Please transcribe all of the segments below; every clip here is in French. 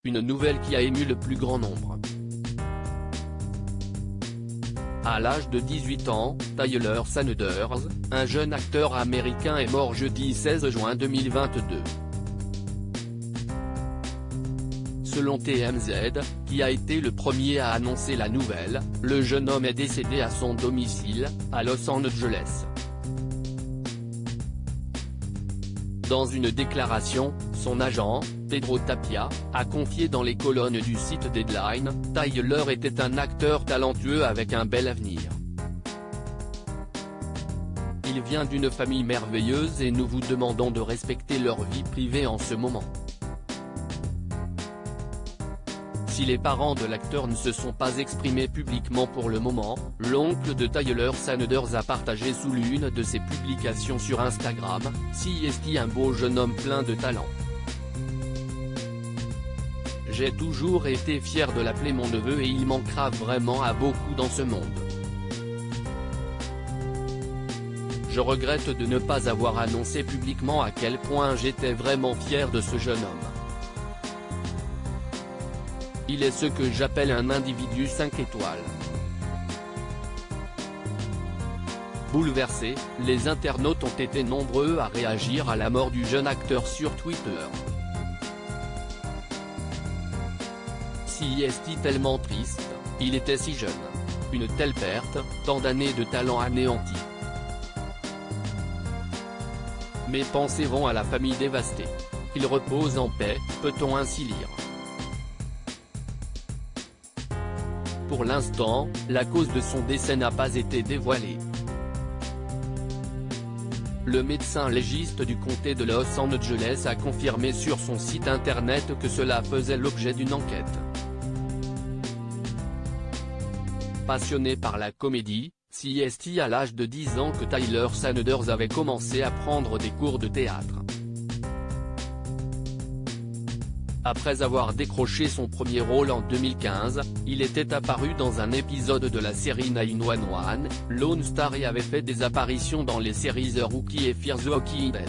une nouvelle qui a ému le plus grand nombre. À l'âge de 18 ans, Tyler Sanders, un jeune acteur américain est mort jeudi 16 juin 2022. Selon TMZ, qui a été le premier à annoncer la nouvelle, le jeune homme est décédé à son domicile, à Los Angeles. Dans une déclaration, son agent, Pedro Tapia, a confié dans les colonnes du site Deadline, Tyler était un acteur talentueux avec un bel avenir. Il vient d'une famille merveilleuse et nous vous demandons de respecter leur vie privée en ce moment. Si les parents de l'acteur ne se sont pas exprimés publiquement pour le moment, l'oncle de Tyler Sanders a partagé sous l'une de ses publications sur Instagram, CST, un beau jeune homme plein de talent. J'ai toujours été fier de l'appeler mon neveu et il manquera vraiment à beaucoup dans ce monde. Je regrette de ne pas avoir annoncé publiquement à quel point j'étais vraiment fier de ce jeune homme. Il est ce que j'appelle un individu 5 étoiles. Bouleversés, les internautes ont été nombreux à réagir à la mort du jeune acteur sur Twitter. CST tellement triste, il était si jeune. Une telle perte, tant d'années de talent anéantis. Mes pensées vont à la famille dévastée. Qu'il repose en paix, peut-on ainsi lire. Pour l'instant, la cause de son décès n'a pas été dévoilée. Le médecin légiste du comté de Los Angeles a confirmé sur son site internet que cela faisait l'objet d'une enquête. Passionné par la comédie, CST à l'âge de 10 ans que Tyler Sanders avait commencé à prendre des cours de théâtre. Après avoir décroché son premier rôle en 2015, il était apparu dans un épisode de la série 911, Lone Star et avait fait des apparitions dans les séries The Rookie et Fear the Walking Dead.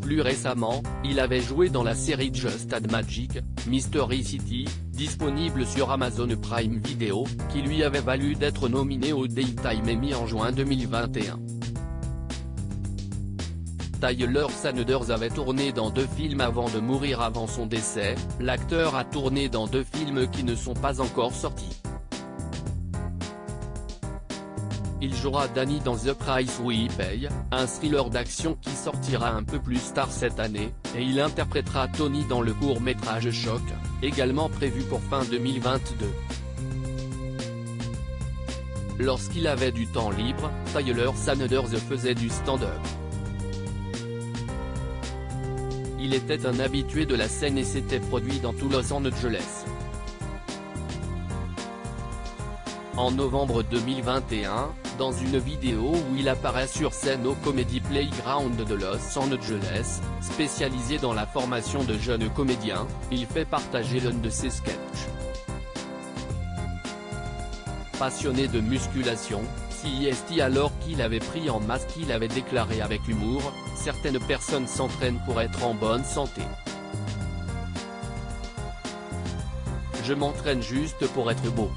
Plus récemment, il avait joué dans la série Just Add Magic, Mystery City, disponible sur Amazon Prime Video, qui lui avait valu d'être nominé au Daytime Emmy en juin 2021. Tyler Sanders avait tourné dans 2 films avant de mourir. Avant son décès, l'acteur a tourné dans 2 films qui ne sont pas encore sortis. Il jouera Danny dans The Price We Pay, un thriller d'action qui sortira un peu plus tard cette année, et il interprétera Tony dans le court-métrage Choc, également prévu pour fin 2022. Lorsqu'il avait du temps libre, Tyler Sanders faisait du stand-up. Il était un habitué de la scène et s'était produit dans tout Los Angeles. En novembre 2021, dans une vidéo où il apparaît sur scène au Comedy Playground de Los Angeles, spécialisé dans la formation de jeunes comédiens, il fait partager l'un de ses sketchs. Passionné de musculation, CST alors qu'il avait pris en masse qu'il avait déclaré avec humour, certaines personnes s'entraînent pour être en bonne santé. Je m'entraîne juste pour être beau.